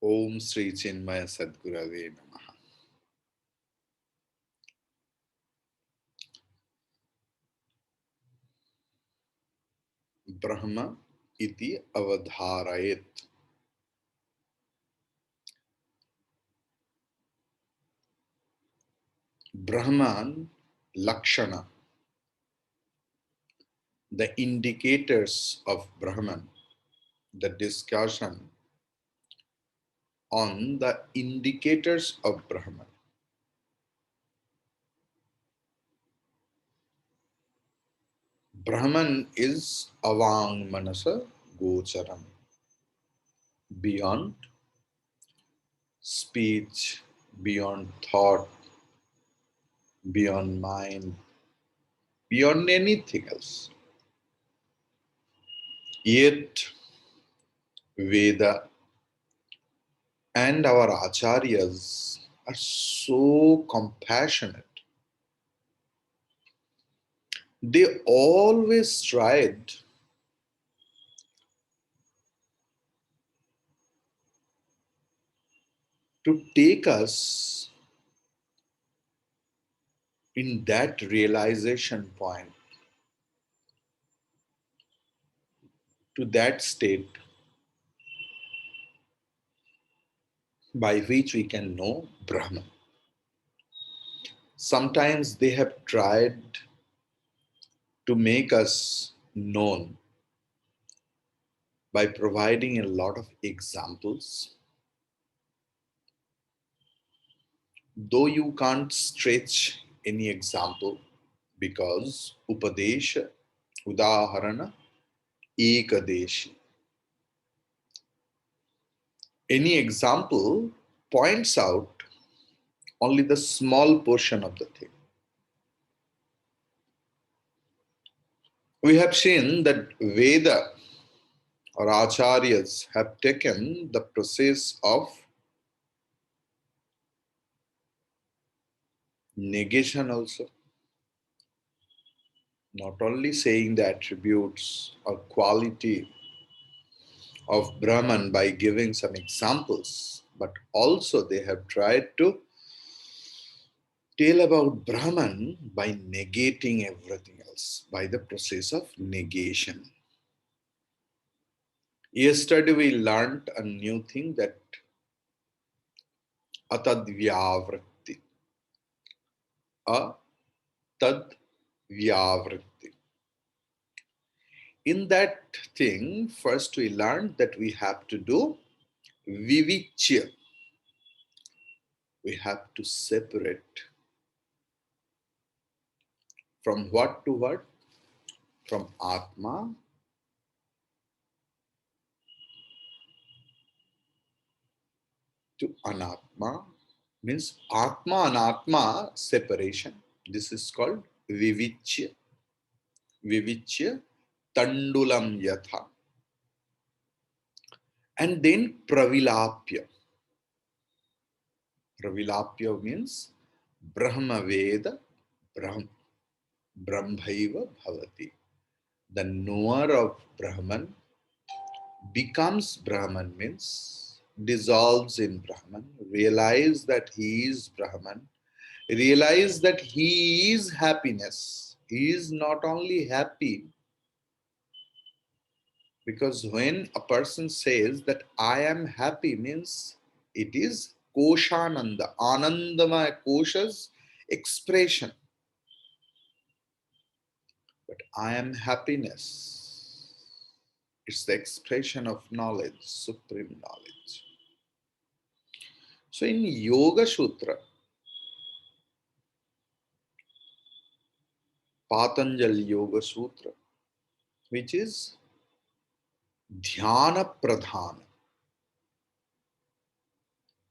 Om Sri Chinmaya Sadgurave Namaha. Brahma iti avadharayet. Brahman Lakshana, the indicators of Brahman, the discussion on the indicators of Brahman. Brahman is avang manasa gocharam, beyond speech, beyond thought, beyond mind, beyond anything else. Yet Veda and our acharyas are so compassionate. They always tried to take us in that realization point, to that state by which we can know Brahman. Sometimes they have tried to make us known by providing a lot of examples, though you can't stretch any example because Upadesha, Udaharana, Ekadeshi. Any example points out only the small portion of the thing. We have seen that Veda or Acharyas have taken the process of negation also, not only saying the attributes or quality of Brahman by giving some examples, but also they have tried to tell about Brahman by negating everything else, by the process of negation. Yesterday we learned a new thing, that Atadvyavritti. Atadvyavritti. In that thing, first we learned that we have to do vivichya. We have to separate from what to what? From Atma to Anatma. Means Atma Anatma separation. This is called vivichya. Vivichya tandulam yatha. And then pravilapya. Pravilapya means Brahma Veda Brahmaiva Bhavati. The knower of Brahman becomes Brahman, means dissolves in Brahman, realize that he is Brahman, realize that he is happiness. He is not only happy, because when a person says that I am happy, means it is Koshananda, Anandamaya Kosha's expression. But I am happiness. It's the expression of knowledge, supreme knowledge. So in Yoga Sutra, Patanjali Yoga Sutra, which is Dhyana Pradhana.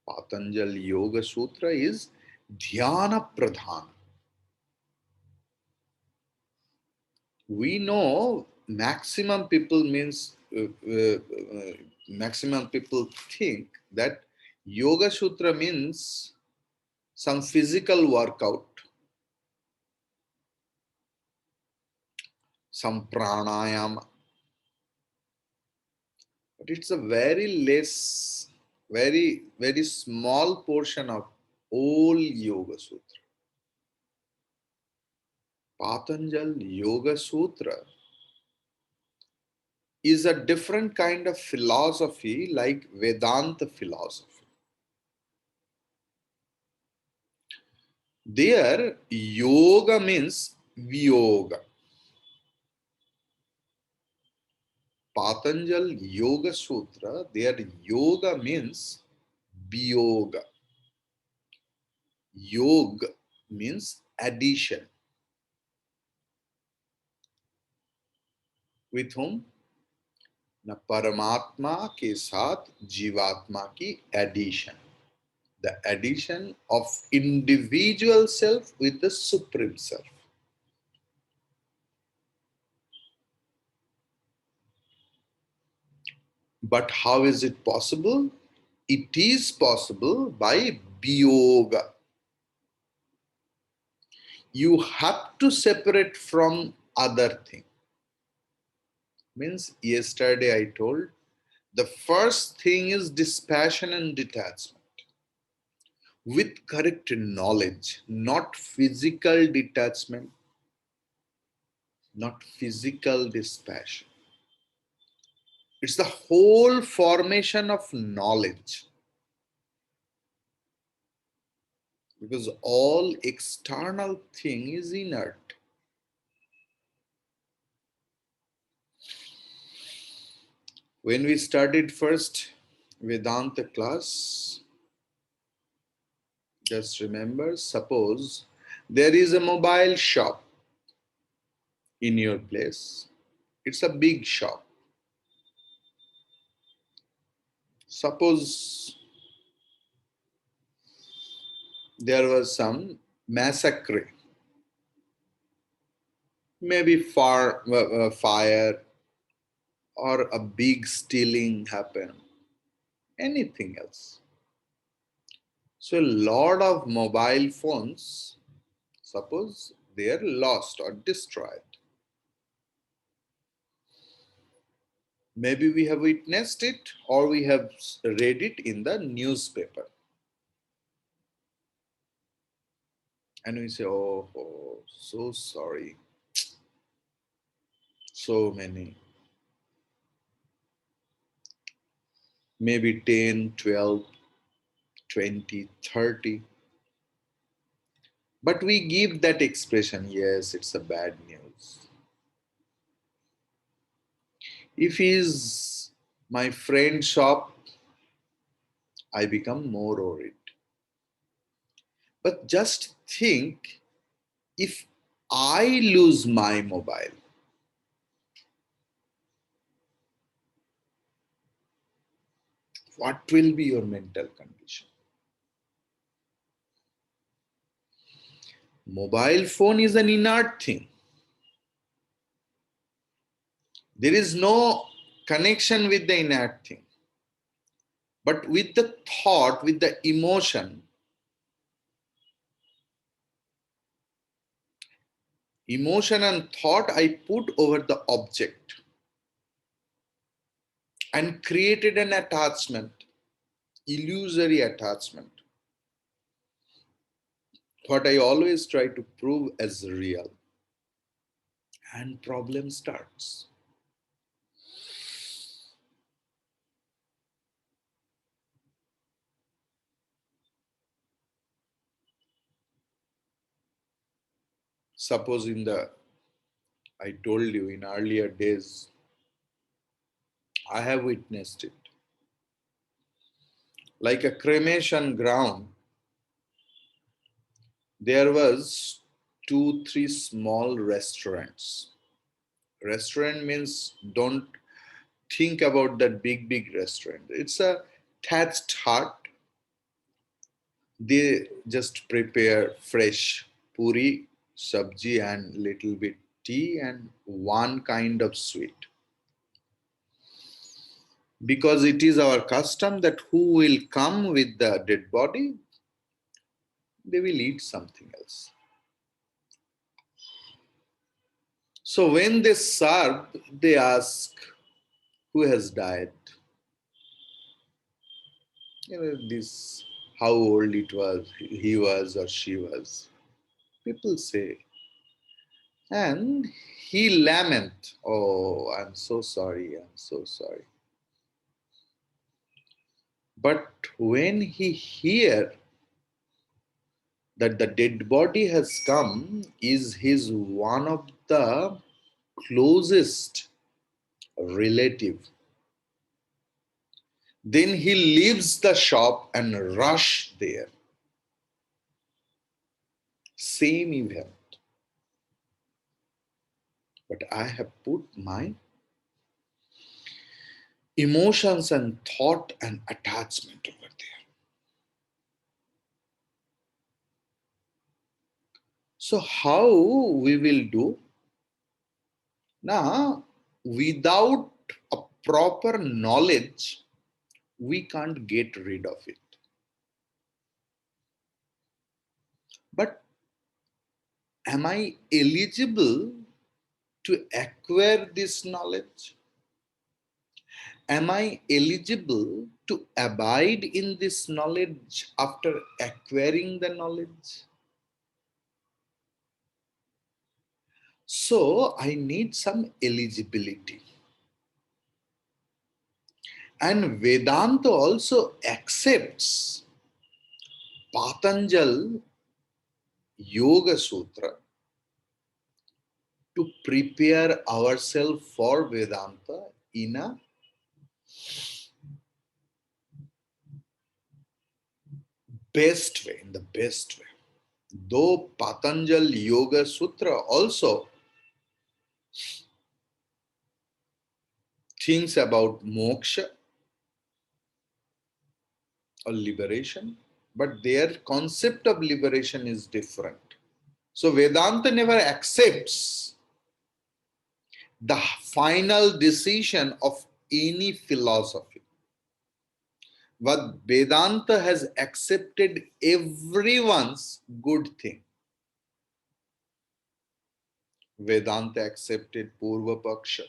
Patanjali Yoga Sutra is Dhyana Pradhana. We know maximum people means, maximum people think that Yoga Sutra means some physical workout, some pranayama. But it's a very less Very, very small portion of all Yoga Sutra. Patanjal Yoga Sutra is a different kind of philosophy like Vedanta philosophy. There, yoga means viyoga. Patanjal Yoga Sutra, their yoga means viyoga. Yoga means addition. With whom? न परमात्मा के साथ जीवात्मा की addition. The addition of individual self with the supreme self. But how is it possible? It is possible by biyoga. You have to separate from other thing. Means yesterday I told the first thing is dispassion and detachment. With correct knowledge, not physical detachment, not physical dispassion. It's the whole formation of knowledge. Because all external thing is inert. When we studied first Vedanta class, just remember, suppose there is a mobile shop in your place. It's a big shop. Suppose there was some massacre, maybe fire or a big stealing happened, anything else. So a lot of mobile phones, suppose they are lost or destroyed. Maybe we have witnessed it or we have read it in the newspaper. And we say, oh, so sorry. So many. Maybe 10, 12, 20, 30. But we give that expression, yes, it's a bad news. If is my friend shop, I become more worried. But just think, if I lose my mobile, what will be your mental condition? Mobile phone is an inert thing. There is no connection with the inert thing. But with the thought, with the emotion and thought I put over the object and created an attachment, illusory attachment. What I always try to prove as real. And problem starts. Suppose I told you in earlier days, I have witnessed it. Like a cremation ground, there was 2, 3 small restaurants. Restaurant means don't think about that big restaurant. It's a thatched hut. They just prepare fresh puri, sabji, and little bit tea and one kind of sweet. Because it is our custom that who will come with the dead body, they will eat something else. So when they serve, they ask, who has died? This, how old it was, he was or she was. People say. And he lament, oh, I'm so sorry, I'm so sorry. But when he hear that the dead body has come, is his one of the closest relative, then he leaves the shop and rush there. Same event. But I have put my emotions and thought and attachment over there. So how we will do? Now, without a proper knowledge, we can't get rid of it. But am I eligible to acquire this knowledge? Am I eligible to abide in this knowledge after acquiring the knowledge? So I need some eligibility. And Vedanta also accepts Patanjal Yoga Sutra to prepare ourselves for Vedanta in a best way, in the best way. Though Patanjal Yoga Sutra also thinks about moksha or liberation, but their concept of liberation is different. So Vedanta never accepts the final decision of any philosophy. But Vedanta has accepted everyone's good thing. Vedanta accepted Purva Paksha.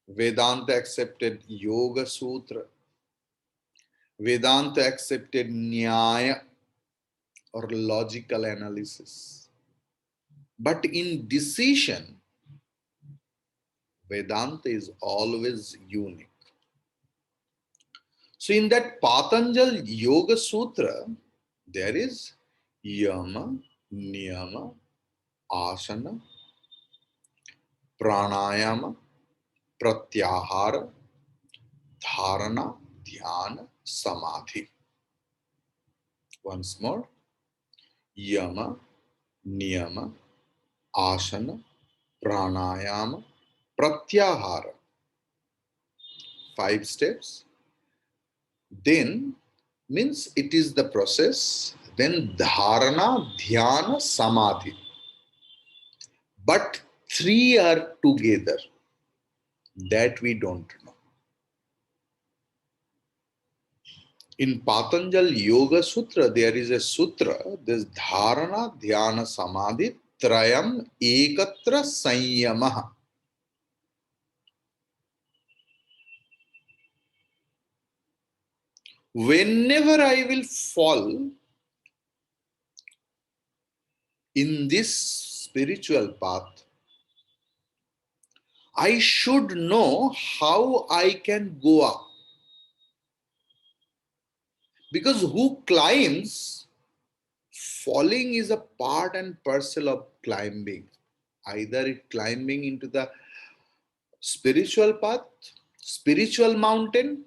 Vedanta accepted Yoga Sutra. Vedanta accepted Nyaya or logical analysis. But in decision, Vedanta is always unique. So in that Patanjal Yoga Sutra, there is Yama, Niyama, Asana, Pranayama, Pratyahara, Dharana, Dhyana, Samadhi. Once more, Yama, Niyama, Asana, Pranayama, Pratyahara. 5 steps. Then means it is the process. Then Dharana, Dhyana, Samadhi. But 3 are together. That we don't know. In Patanjal Yoga Sutra, there is a sutra, this Dharana, Dhyana, Samadhi, Trayam, Ekatra, Sanyamaha. Whenever I will fall in this spiritual path, I should know how I can go up. Because who climbs, falling is a part and parcel of climbing. Either it climbing into the spiritual path, spiritual mountain,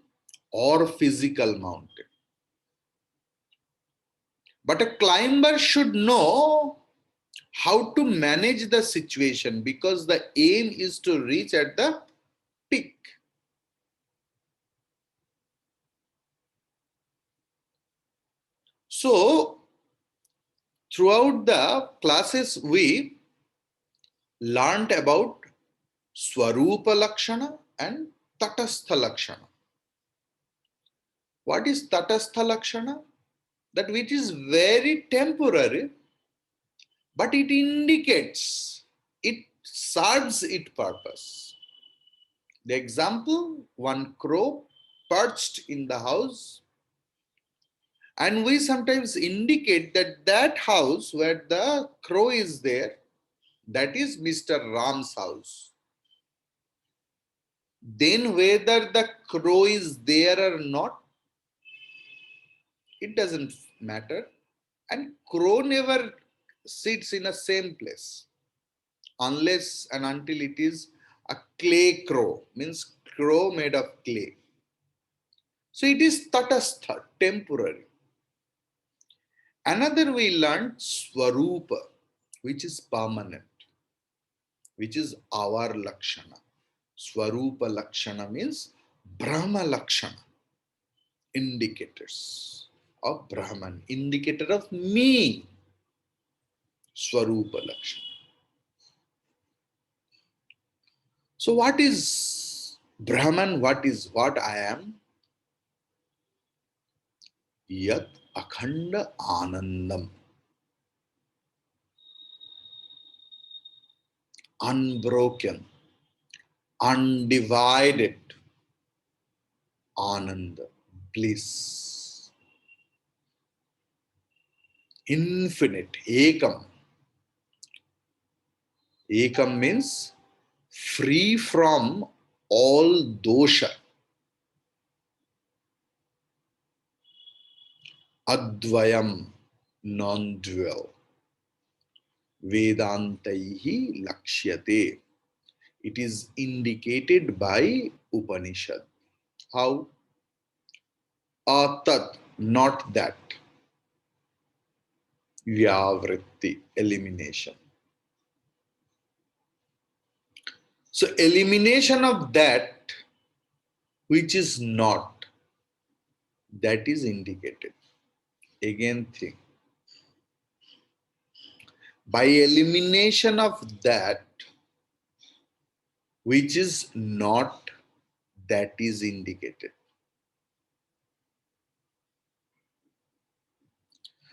or physical mountain. But a climber should know how to manage the situation because the aim is to reach at the peak. So, throughout the classes, we learned about Swarupa Lakshana and Tatastha Lakshana. What is Tatastha Lakshana? That which is very temporary, but it indicates, it serves its purpose. The example, one crow perched in the house, and we sometimes indicate that that house where the crow is there, that is Mr. Ram's house. Then whether the crow is there or not, it doesn't matter. And crow never sits in a same place unless and until it is a clay crow, means crow made of clay. So it is tatastha, temporary. Another we learned swarupa, which is permanent, which is our lakshana. Swarupa lakshana means Brahma lakshana, indicators of Brahman, indicator of me, Swarupa lakshana. So what is Brahman? What I am? Yat akhanda anandam, unbroken, undivided ananda, bliss, infinite, ekam. Ekam means free from all dosha, advayam, non-dual, vedantaihi lakshyate. It is indicated by Upanishad. How? Atad, not that. Vyavritti, elimination. So elimination of that which is not, that is indicated. Again think. By elimination of that which is not, that is indicated.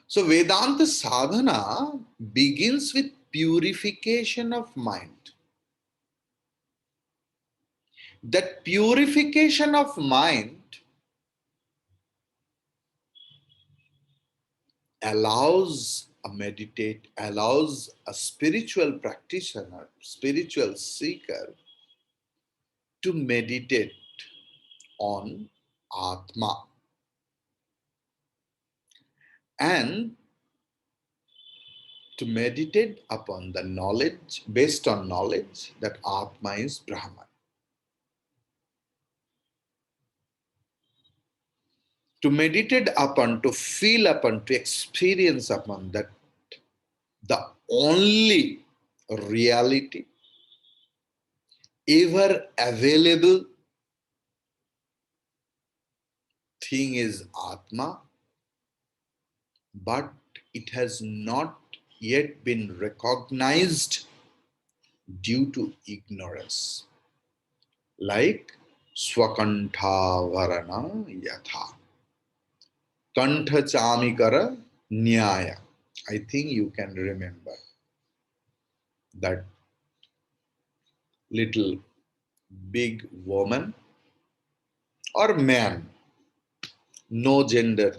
So Vedanta sadhana begins with purification of mind. That purification of mind allows a spiritual practitioner, spiritual seeker to meditate on Atma and to meditate upon the knowledge, based on knowledge that Atma is Brahman. To meditate upon, to feel upon, to experience upon that the only reality ever available thing is Atma, but it has not yet been recognized due to ignorance. Like Swakantha Varana Yatha. Kantha Chamikara Nyaya. I think you can remember that little big woman or man, no gender.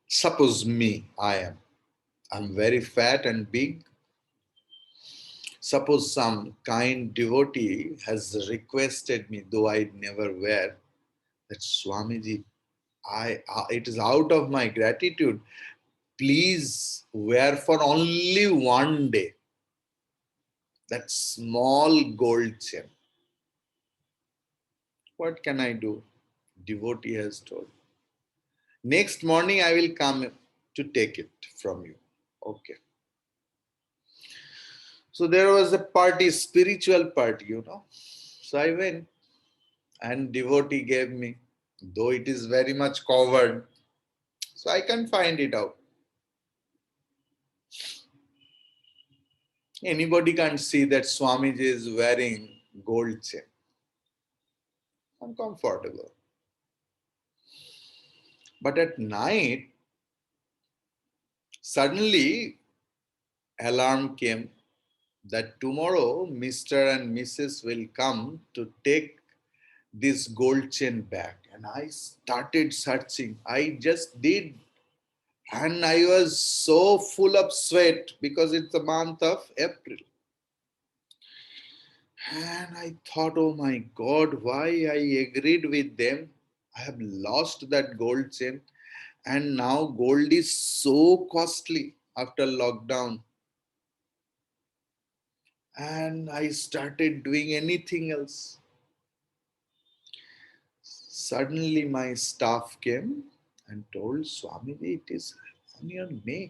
Suppose me, I'm very fat and big. Suppose some kind devotee has requested me, though I never wear, that Swamiji, it is out of my gratitude. Please wear for only one day that small gold chain. What can I do? Devotee has told. Next morning I will come to take it from you. Okay. So there was a party, spiritual party. So I went and devotee gave me, though it is very much covered, so I can find it out. Anybody can see that Swamiji is wearing gold chain. Uncomfortable. But at night, suddenly alarm came that tomorrow Mr. and Mrs. will come to take this gold chain back. And I started searching. I just did. And I was so full of sweat because it's the month of April. And I thought, oh my God, why I agreed with them? I have lost that gold chain. And now gold is so costly after lockdown. And I started doing anything else. Suddenly my staff came and told Swamiji, it is on your neck.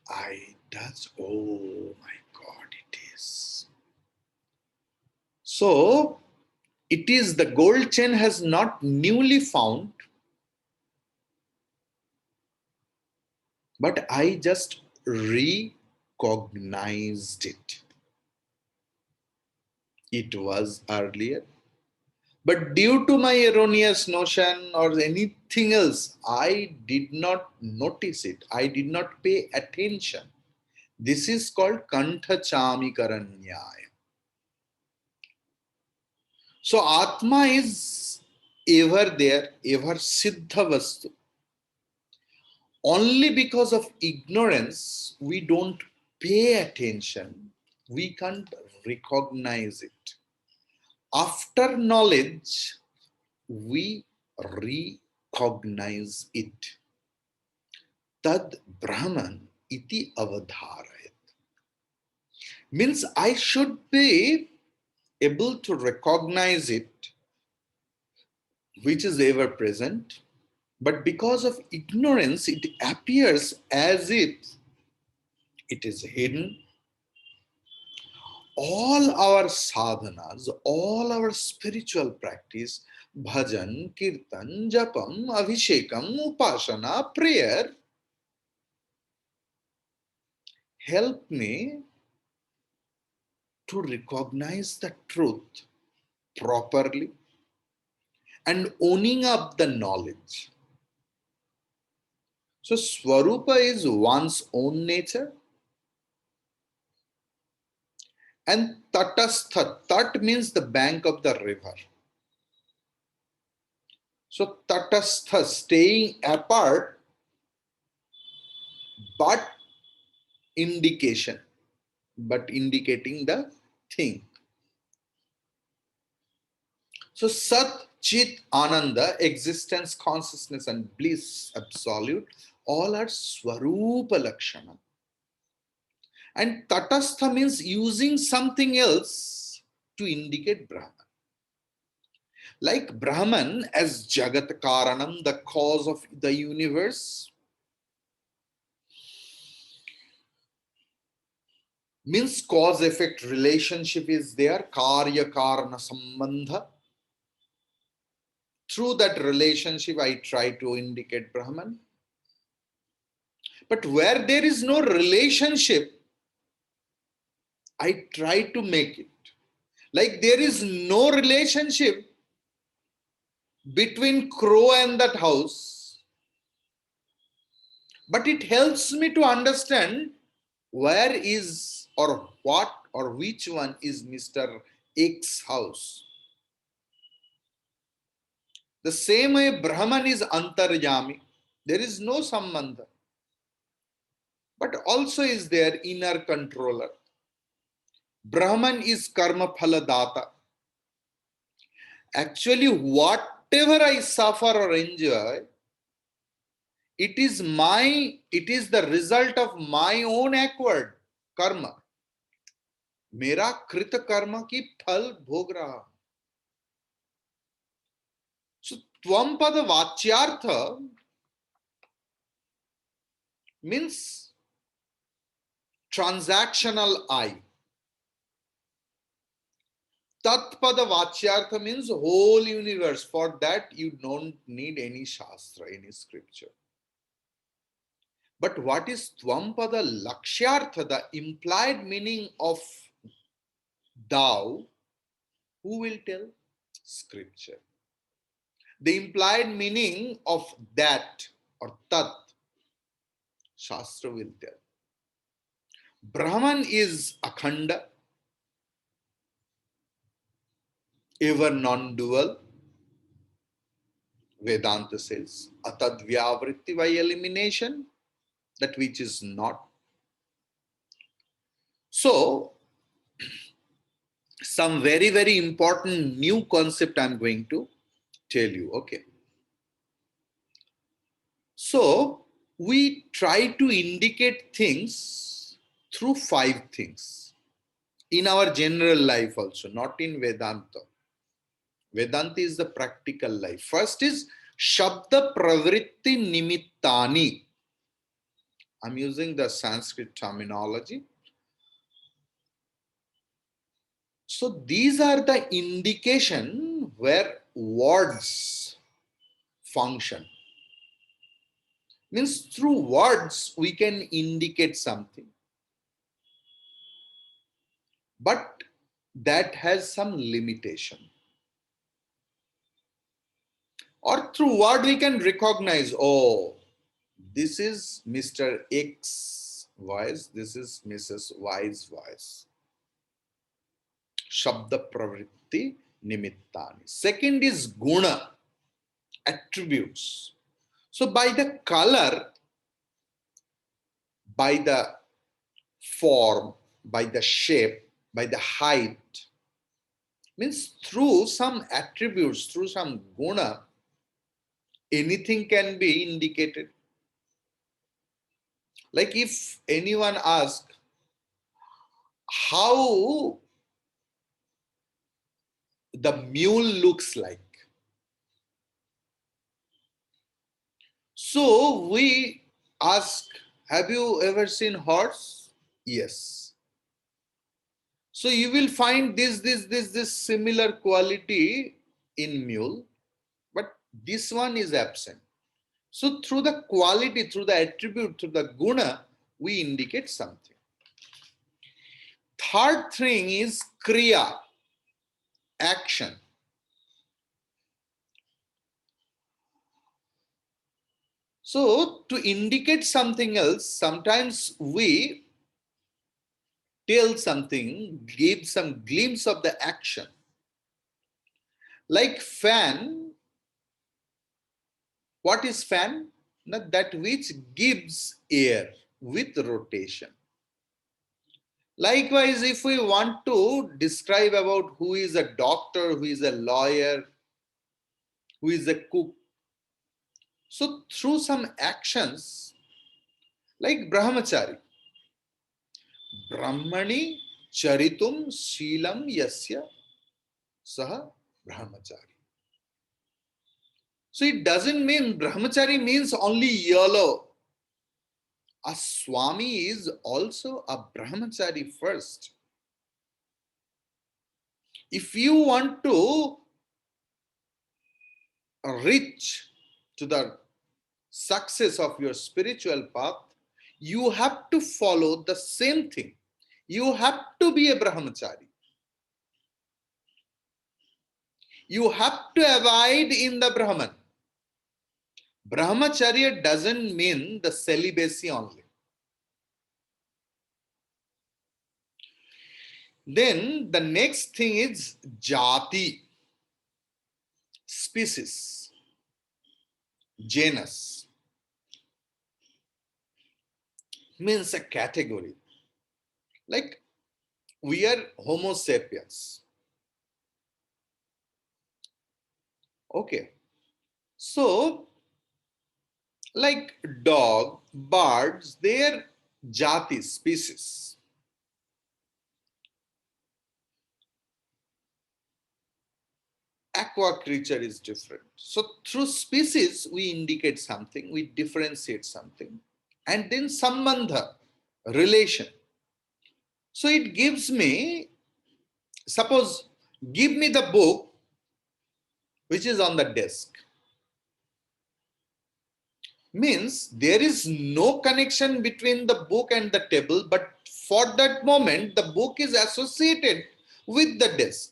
I touched, oh my God, it is. So it is the gold chain has not newly found, but I just recognized it. It was earlier. But due to my erroneous notion or anything else, I did not notice it. I did not pay attention. This is called Kantha Chamikaranyaya. So Atma is ever there, ever Siddha Vastu. Only because of ignorance, we don't pay attention. We can't recognize it. After knowledge, we recognize it. Tad Brahman iti avadharayat. Means I should be able to recognize it, which is ever present, but because of ignorance, it appears as if it is hidden. All our sadhanas, all our spiritual practice, bhajan, kirtan, japam, abhishekam, upasana, prayer, help me to recognize the truth properly and owning up the knowledge. So, Swarupa is one's own nature, and Tatastha, Tat means the bank of the river. So, Tatastha, staying apart, but indication, but indicating the thing. So, Sat, Chit, Ananda, existence, consciousness, and bliss, absolute, all are Swarupa Lakshana. And Tatastha means using something else to indicate Brahman. Like Brahman as Jagat Karanam, the cause of the universe, means cause effect relationship is there, Karya Karana Sambandha. Through that relationship, I try to indicate Brahman. But where there is no relationship, I try to make it. Like there is no relationship between crow and that house, but it helps me to understand where is or what or which one is Mr. X house. The same way Brahman is Antaryami. There is no Sambandha, but also is there inner controller. Brahman is Karma Phala Data. Actually, whatever I suffer or enjoy, it is the result of my own acquired karma. मेरा कृत कर्म की फल भोग रहा. So Tvampad Vachyartha means transactional I. Tatpada Vachyartha means whole universe. For that you don't need any shastra, any scripture. But what is Tvampada Lakshyartha, the implied meaning of thou? Who will tell? Scripture. The implied meaning of that or tat, Shastra will tell. Brahman is Akhanda. ever non-dual. Vedanta says, Atadvyavritti, by elimination, that which is not. So, some very, very important new concept I'm going to tell you. Okay. So, we try to indicate things through 5 things in our general life also, not in Vedanta. Vedanta is the practical life. First is Shabda Pravritti Nimittani. I'm using the Sanskrit terminology. So these are the indication where words function. Means through words we can indicate something. But that has some limitation. Or through word we can recognize, oh, this is Mr. X voice, this is Mrs. Y's voice. Shabda Pravritti Nimittani. Second is Guna, attributes. So by the color, by the form, by the shape, by the height, means through some attributes, through some guna, anything can be indicated. Like if anyone asks, how the mule looks like. So we ask, have you ever seen horse? Yes. So you will find this similar quality in mule, but this one is absent. So through the quality, through the attribute, through the guna, we indicate something. Third thing is kriya, action. So to indicate something else, sometimes we tell something, give some glimpse of the action. Like fan, what is fan? That which gives air with rotation. Likewise, if we want to describe about who is a doctor, who is a lawyer, who is a cook, so through some actions, like brahmachari, brahmani charitum shilam yasya saha brahmachari. So it doesn't mean brahmachari means only yellow. A swami is also a brahmachari first. If you want to reach to the success of your spiritual path, you have to follow the same thing. You have to be a brahmachari. You have to abide in the Brahman. Brahmacharya doesn't mean the celibacy only. Then the next thing is jati, species, genus, means a category. Like we are Homo sapiens. Okay. So, like dog, birds, they are jati, species. Aqua creature is different. So through species, we indicate something, we differentiate something. And then sambandha, relation. So it gives me, suppose, give me the book which is on the desk. Means there is no connection between the book and the table, but for that moment, the book is associated with the desk.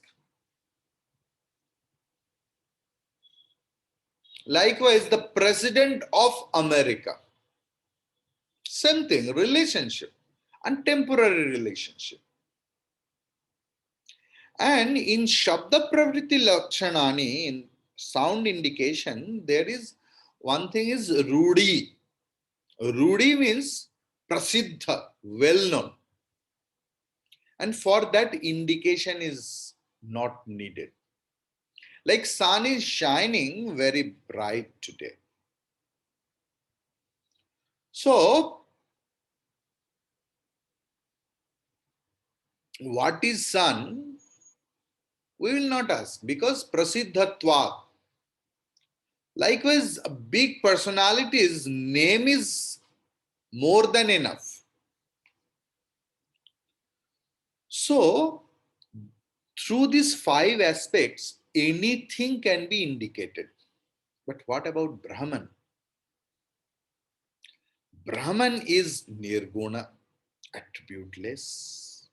Likewise, the President of America. Same thing, relationship and temporary relationship. And in Shabda Pravritti Lakshanani, in sound indication, there is one thing is Rudi. Rudi means Prasiddha, well known. And for that, indication is not needed. Like sun is shining very bright today. So, what is sun? We will not ask because prasiddhatva. Likewise, big personalities' name is more than enough. So, through these five aspects, anything can be indicated. But what about Brahman? Brahman is nirguna, attributeless.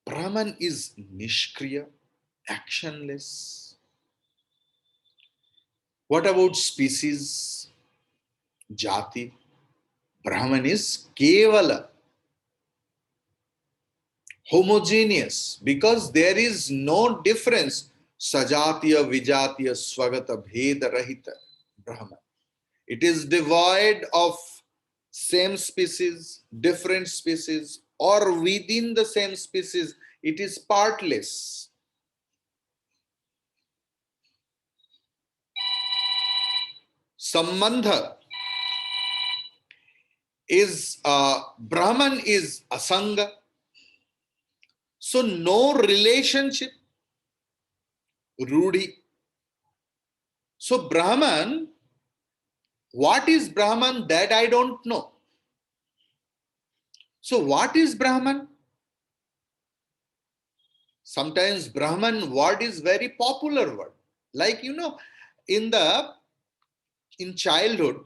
Brahman is nishkriya, actionless. What about species? Jati. Brahman is kevala, homogeneous, because there is no difference. Sajatiya, vijatiya, swagata, bheda rahita. Brahman. It is devoid of same species, different species, or within the same species. It is partless. Sambandha is Brahman is asanga. So no relationship, Rudi. So Brahman, what is Brahman? That I don't know. So what is Brahman? Sometimes Brahman word is very popular word. Like in childhood,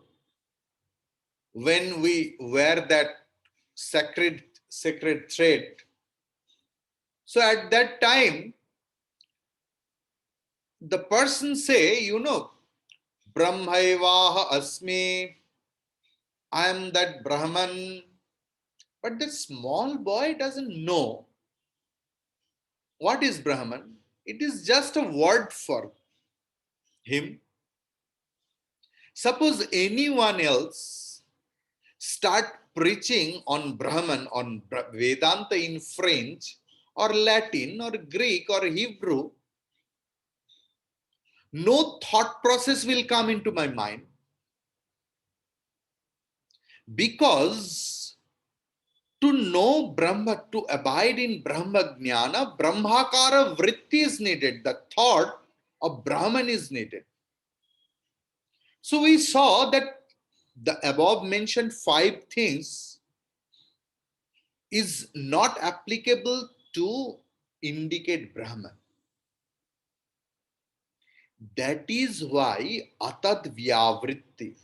when we wear that sacred thread. So at that time, the person say, Brahmaivaha asmi, I am that Brahman. But the small boy doesn't know what is Brahman. It is just a word for him. Suppose anyone else start preaching on Brahman, on Vedanta in French or Latin or Greek or Hebrew, no thought process will come into my mind, because to know Brahma, to abide in Brahma Jnana, Brahmakara Vritti is needed. The thought of Brahman is needed. So we saw that the above mentioned five things is not applicable to indicate Brahman. That is why Atadvyavritti,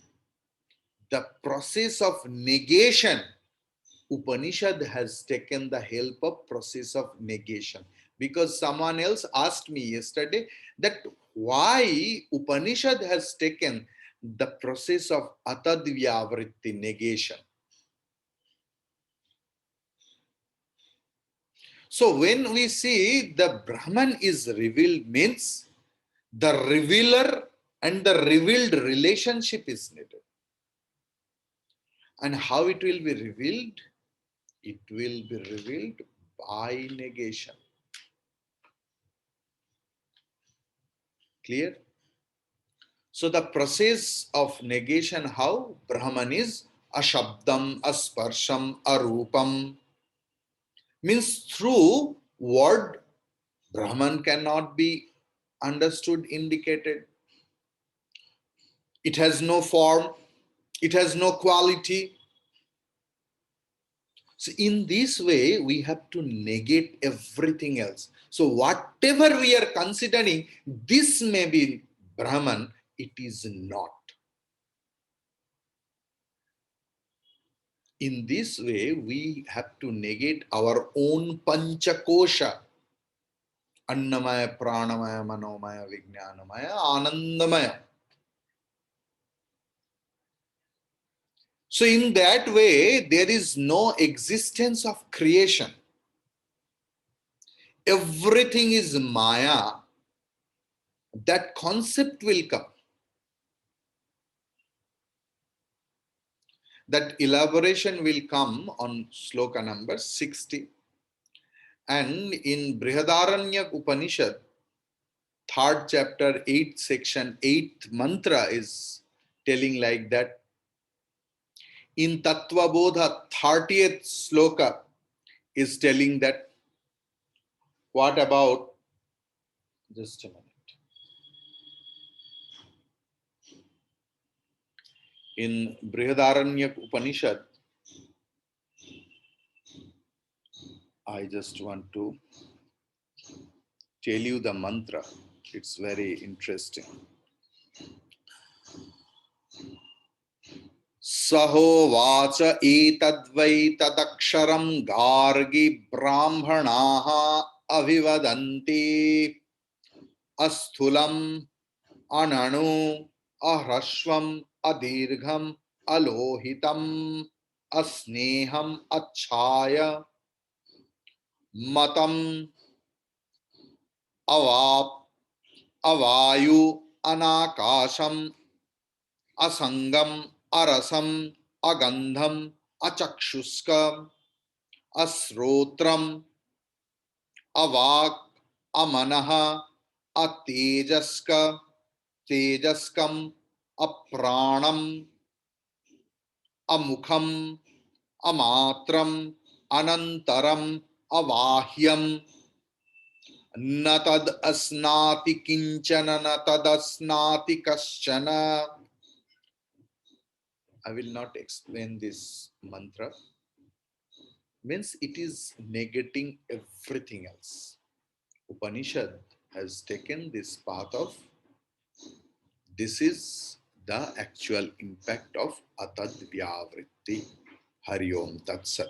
the process of negation, Upanishad has taken the help of process of negation. Because someone else asked me yesterday that why Upanishad has taken the process of Atadvyavritti, negation. So when we see the Brahman is revealed, means the revealer and the revealed relationship is needed. And how it will be revealed? It will be revealed by negation. Clear? So the process of negation, how? Brahman is ashabdam, asparsham, arupam. Means through word, Brahman cannot be understood, indicated. It has no form, it has no quality. So in this way, we have to negate everything else. So whatever we are considering, this may be Brahman, it is not. In this way, we have to negate our own Panchakosha. Annamaya, Pranamaya, Manomaya, Vijnanamaya, Anandamaya. So in that way, there is no existence of creation. everything is Maya, that concept will come. That elaboration will come on sloka number 60. And in Brihadaranya Upanishad, 3rd chapter, 8th section, 8th mantra is telling like that. In Tattva Bodha, 30th sloka is telling that. What about, just a minute. In Brihadaranya Upanishad, I just want to tell you the mantra. It's very interesting. Sahovacha etadvai tadaksharam gargi brahmanaha avivadanti asthulam ananu ahrashvam adirgham alohitam asneham achaya matam avap avayu anakasham asangam arasam agandham achakshuskam asrotram avak amanaha atejaska tejaskam apranam amukham amatram anantaram avahyam natad asnati kinchana natad asnati kaschana. I will not explain this mantra. Means it is negating everything else. Upanishad has taken this path of, this is the actual impact of Atadvyavritti. Hari Om Tat Sat.